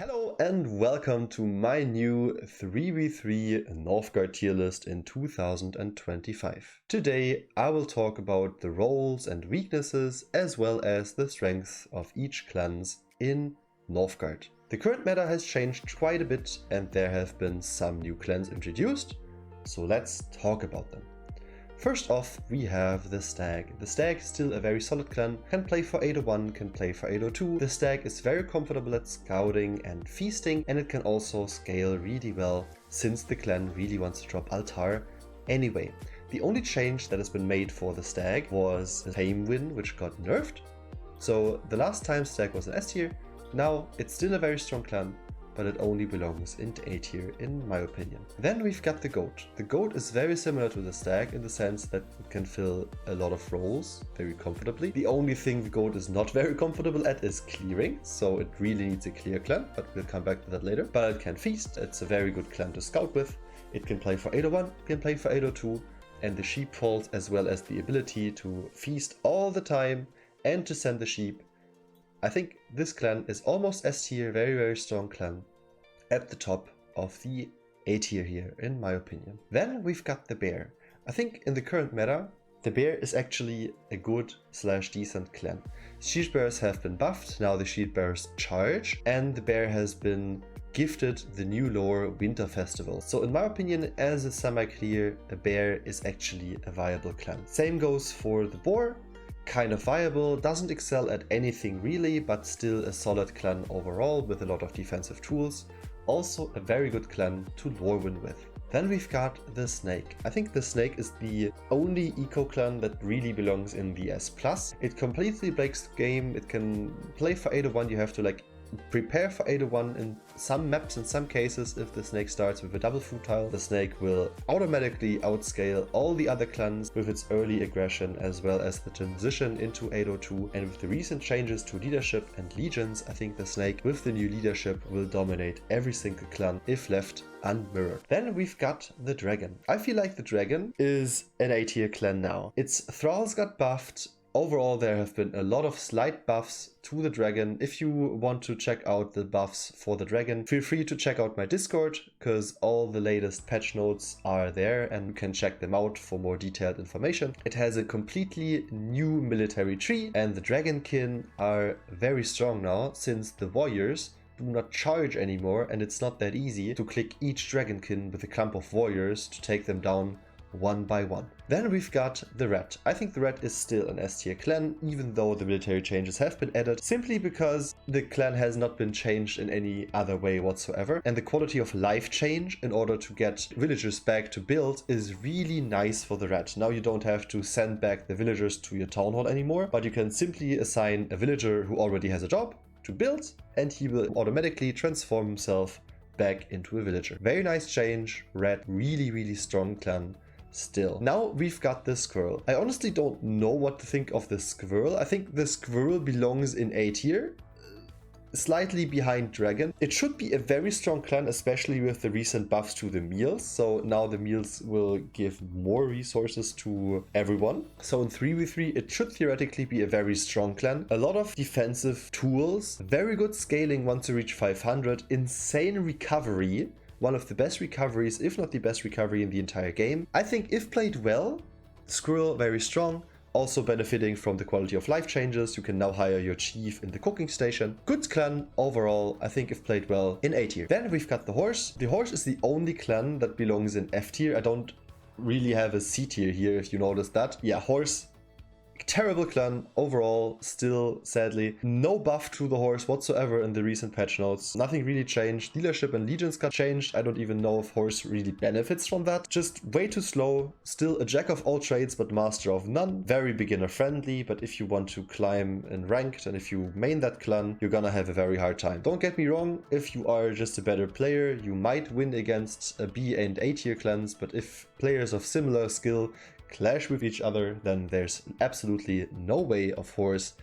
Hello and welcome to my new 3v3 Northgard tier list in 2025. Today I will talk about the roles and weaknesses as well as the strengths of each clans in Northgard. The current meta has changed quite a bit and there have been some new clans introduced, so let's talk about them. First off, we have the Stag. The Stag is still a very solid clan, can play for 801, can play for 802. The Stag is very comfortable at scouting and feasting, and it can also scale really well since the clan really wants to drop Altar anyway. The only change that has been made for the Stag was the Fame win, which got nerfed. So the last time Stag was an S tier, now it's still a very strong clan, but it only belongs in A tier in my opinion. Then we've got the Goat. The Goat is very similar to the Stag in the sense that it can fill a lot of roles very comfortably. The only thing the Goat is not very comfortable at is clearing, so it really needs a clear clan, but we'll come back to that later. But it can feast, it's a very good clan to scout with. It can play for 801, it can play for 802, and the sheep falls as well as the ability to feast all the time and to send the sheep. I think this clan is almost S tier, very strong clan at the top of the A tier here in my opinion. Then we've got the Bear. I think in the current meta, the Bear is actually a good / decent clan. Shield bearers have been buffed, now the shield bearers charge, and the Bear has been gifted the new lore Winter Festival. So in my opinion, as a semi-clear, a Bear is actually a viable clan. Same goes for the Boar. Kind of viable, doesn't excel at anything really, but still a solid clan overall with a lot of defensive tools. Also a very good clan to lore win with. Then we've got the Snake. I think the Snake is the only eco clan that really belongs in the S+. It completely breaks the game, it can play for 801, you have to prepare for 801 in some maps. In some cases, if the Snake starts with a double futile, the Snake will automatically outscale all the other clans with its early aggression as well as the transition into 802. And with the recent changes to leadership and legions, I think the Snake with the new leadership will dominate every single clan if left unmirrored. Then we've got the Dragon. I feel like the Dragon is an A tier clan now. Its thralls got buffed. Overall, there have been a lot of slight buffs to the Dragon. If you want to check out the buffs for the Dragon, feel free to check out my Discord, because all the latest patch notes are there and you can check them out for more detailed information. It has a completely new military tree, and the Dragonkin are very strong now since the warriors do not charge anymore, and it's not that easy to click each Dragonkin with a clump of warriors to take them down one by one. Then we've got the Rat. I think the Rat is still an S tier clan, even though the military changes have been added, simply because the clan has not been changed in any other way whatsoever. And the quality of life change in order to get villagers back to build is really nice for the Rat. Now you don't have to send back the villagers to your town hall anymore, but you can simply assign a villager who already has a job to build, and he will automatically transform himself back into a villager. Very nice change. Rat, really strong clan. Still. Now we've got the Squirrel. I honestly don't know what to think of the Squirrel. I think the Squirrel belongs in A tier, slightly behind Dragon. It should be a very strong clan, especially with the recent buffs to the meals. So now the meals will give more resources to everyone. So in 3v3, it should theoretically be a very strong clan. A lot of defensive tools, very good scaling once you reach 500, insane recovery. One of the best recoveries, if not the best recovery in the entire game. I think if played well, Squirrel very strong, also benefiting from the quality of life changes. You can now hire your chief in the cooking station. Good clan overall, I think if played well, in A tier. Then we've got the Horse. The Horse is the only clan that belongs in F tier. I don't really have a C tier here, if you noticed that. Yeah, Horse. Terrible clan overall, still sadly. No buff to the Horse whatsoever in the recent patch notes. Nothing really changed. Leadership and legions got changed. I don't even know if Horse really benefits from that. Just way too slow. Still a jack of all trades but master of none. Very beginner friendly, but if you want to climb in ranked and if you main that clan, you're gonna have a very hard time. Don't get me wrong, if you are just a better player, you might win against a B and A tier clans, but if players of similar skill clash with each other, then there's absolutely no way of Horse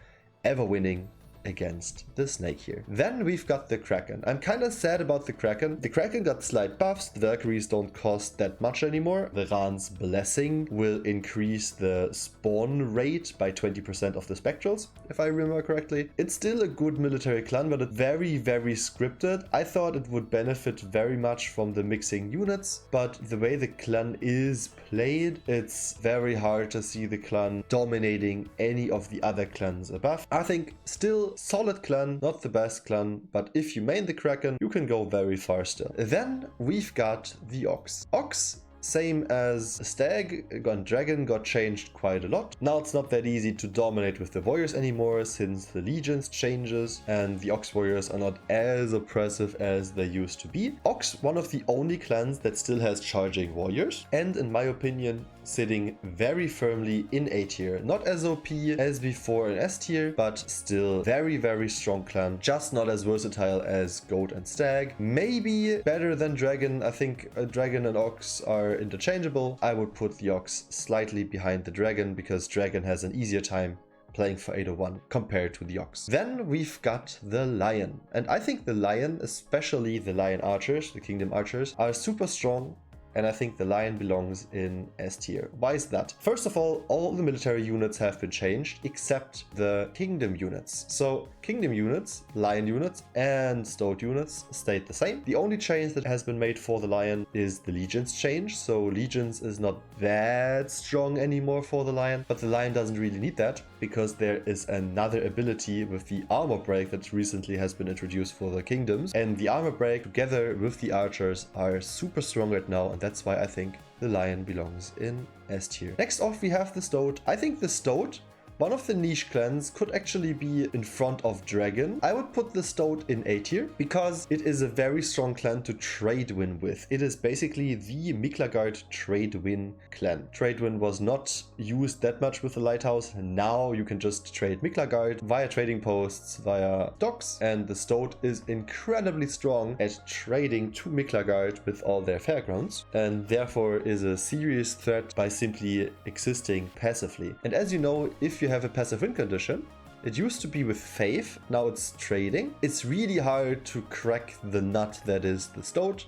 ever winning against the snake here. Then we've got the Kraken. I'm kind of sad about the Kraken. The Kraken got slight buffs. The Valkyries don't cost that much anymore. The Ran's Blessing will increase the spawn rate by 20% of the Spectrals, if I remember correctly. It's still a good military clan, but it's very, very scripted. I thought it would benefit very much from the mixing units, but the way the clan is played, it's very hard to see the clan dominating any of the other clans above. I think still solid clan, not the best clan, but if you main the Kraken, you can go very far still. Then we've got the Ox. Ox, same as Stag and Dragon, got changed quite a lot. Now it's not that easy to dominate with the warriors anymore since the legions changes and the Ox warriors are not as oppressive as they used to be. Ox, one of the only clans that still has charging warriors, and in my opinion sitting very firmly in A tier. Not as OP as before in S tier, but still very, very strong clan. Just not as versatile as Goat and Stag. Maybe better than Dragon. I think Dragon and Ox are interchangeable. I would put the Ox slightly behind the Dragon because Dragon has an easier time playing for 801 compared to the Ox. Then we've got the Lion. And I think the Lion, especially the Lion Archers, the Kingdom Archers, are super strong. And I think the Lion belongs in S tier. Why is that? First of all the military units have been changed except the Kingdom units. So Kingdom units, Lion units, and Stoat units stayed the same. The only change that has been made for the Lion is the Legions change. So Legions is not that strong anymore for the Lion, but the Lion doesn't really need that because there is another ability with the Armor Break that recently has been introduced for the Kingdoms. And the Armor Break together with the Archers are super strong right now, and that's why I think the Lion belongs in S tier. Next off we have the Stoat. I think the Stoat, one of the niche clans, could actually be in front of Dragon. I would put the Stoat in A tier because it is a very strong clan to trade win with. It is basically the Miklagard trade win clan. Trade win was not used that much with the Lighthouse. Now you can just trade Miklagard via trading posts, via docks, and the Stoat is incredibly strong at trading to Miklagard with all their fairgrounds and therefore is a serious threat by simply existing passively. And as you know, if you have a passive win condition, it used to be with Faith, now it's trading. It's really hard to crack the nut that is the Stoat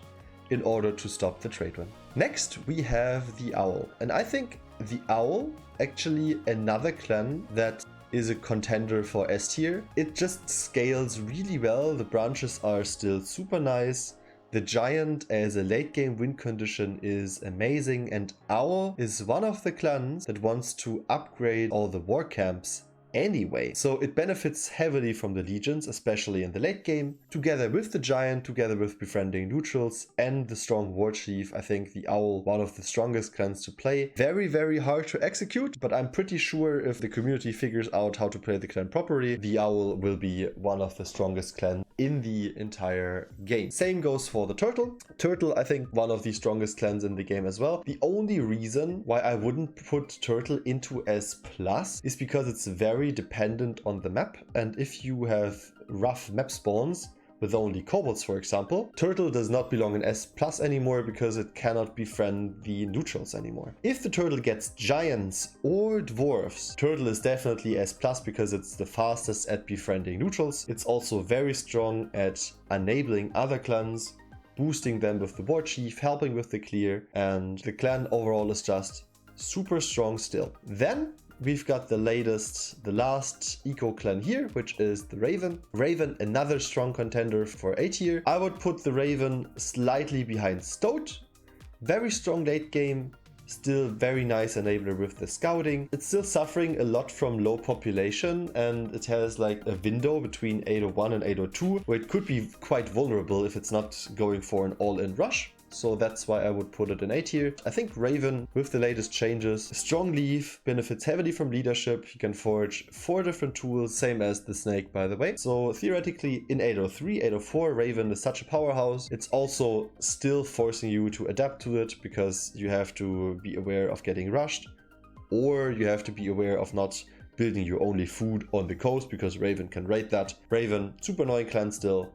in order to stop the trade win. Next we have the Owl, and I think the Owl actually another clan that is a contender for S tier. It just scales really well, the branches are still super nice. The Giant as a late game win condition is amazing, and Owl is one of the clans that wants to upgrade all the war camps anyway. So it benefits heavily from the legions, especially in the late game. Together with the Giant, together with befriending neutrals and the strong war chief, I think the Owl, one of the strongest clans to play. Very, very hard to execute, but I'm pretty sure if the community figures out how to play the clan properly, the Owl will be one of the strongest clans in the entire game. Same goes for the Turtle. Turtle, I think, one of the strongest clans in the game as well. The only reason why I wouldn't put Turtle into S+ is because it's very dependent on the map, and if you have rough map spawns with only kobolds, for example, Turtle does not belong in S+ anymore because it cannot befriend the neutrals anymore. If the Turtle gets giants or dwarves, Turtle is definitely S+ because it's the fastest at befriending neutrals. It's also very strong at enabling other clans, boosting them with the war chief, helping with the clear, and the clan overall is just super strong still. Then we've got the last eco clan here, which is the Raven. Raven, another strong contender for A tier. I would put the Raven slightly behind Stoat. Very strong late game, still very nice enabler with the scouting. It's still suffering a lot from low population, and it has like a window between 801 and 802 where it could be quite vulnerable if it's not going for an all-in rush. So that's why I would put it in A tier. I think Raven, with the latest changes, strong leaf, benefits heavily from leadership. You can forge 4 different tools, same as the snake, by the way. So theoretically, in 803, 804, Raven is such a powerhouse. It's also still forcing you to adapt to it because you have to be aware of getting rushed, or you have to be aware of not building your only food on the coast because Raven can raid that. Raven, super annoying clan still.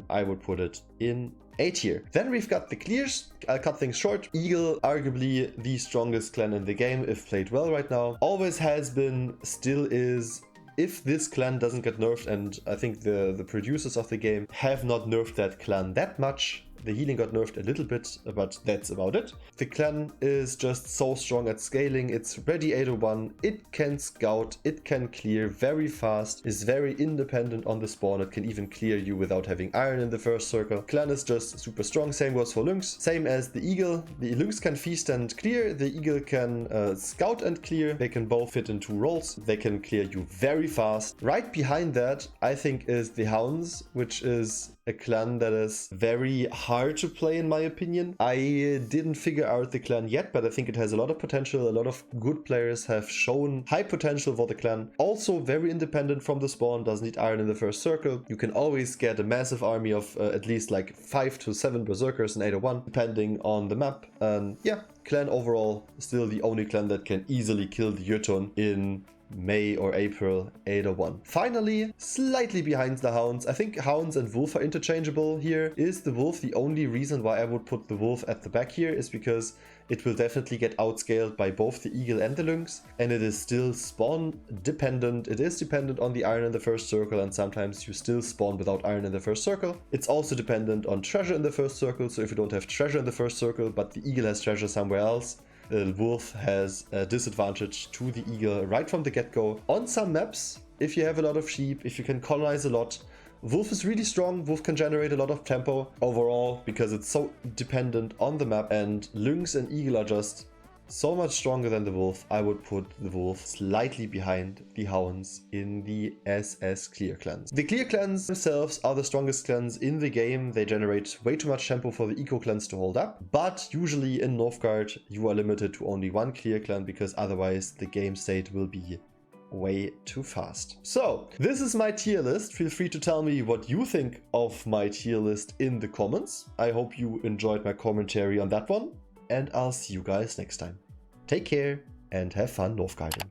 I would put it in A tier. Then we've got the clears. I'll cut things short. Eagle, arguably the strongest clan in the game if played well right now. Always has been, still is, if this clan doesn't get nerfed, and I think the producers of the game have not nerfed that clan that much. The healing got nerfed a little bit, but that's about it. The clan is just so strong at scaling. It's ready 801, it can scout, it can clear very fast, is very independent on the spawn, it can even clear you without having iron in the first circle. Clan is just super strong, same goes for Lynx. Same as the Eagle. The Lynx can feast and clear, the Eagle can scout and clear. They can both fit in 2 roles, they can clear you very fast. Right behind that, I think, is the Hounds, which is a clan that is very hard to play in my opinion. I didn't figure out the clan yet, but I think it has a lot of potential. A lot of good players have shown high potential for the clan. Also very independent from the spawn, doesn't need iron in the first circle. You can always get a massive army of at least like 5 to 7 berserkers in 801, depending on the map. And yeah, clan overall still the only clan that can easily kill the Jotun in May or April 801. Finally, slightly behind the Hounds. I think Hounds and Wolf are interchangeable here. Is the Wolf the only reason why I would put the Wolf at the back here? Is because it will definitely get outscaled by both the Eagle and the Lynx, and it is still spawn dependent. It is dependent on the iron in the first circle, and sometimes you still spawn without iron in the first circle. It's also dependent on treasure in the first circle, so if you don't have treasure in the first circle but the Eagle has treasure somewhere else, the Wolf has a disadvantage to the Eagle right from the get-go. On some maps, if you have a lot of sheep, if you can colonize a lot, Wolf is really strong. Wolf can generate a lot of tempo overall because it's so dependent on the map, and Lynx and Eagle are just so much stronger than the Wolf. I would put the Wolf slightly behind the Hounds in the SS clear clans. The clear clans themselves are the strongest clans in the game. They generate way too much tempo for the eco clans to hold up, but usually in Northgard you are limited to only 1 clear clan because otherwise the game state will be way too fast. So this is my tier list. Feel free to tell me what you think of my tier list in the comments. I hope you enjoyed my commentary on that one, and I'll see you guys next time. Take care and have fun Northgarding.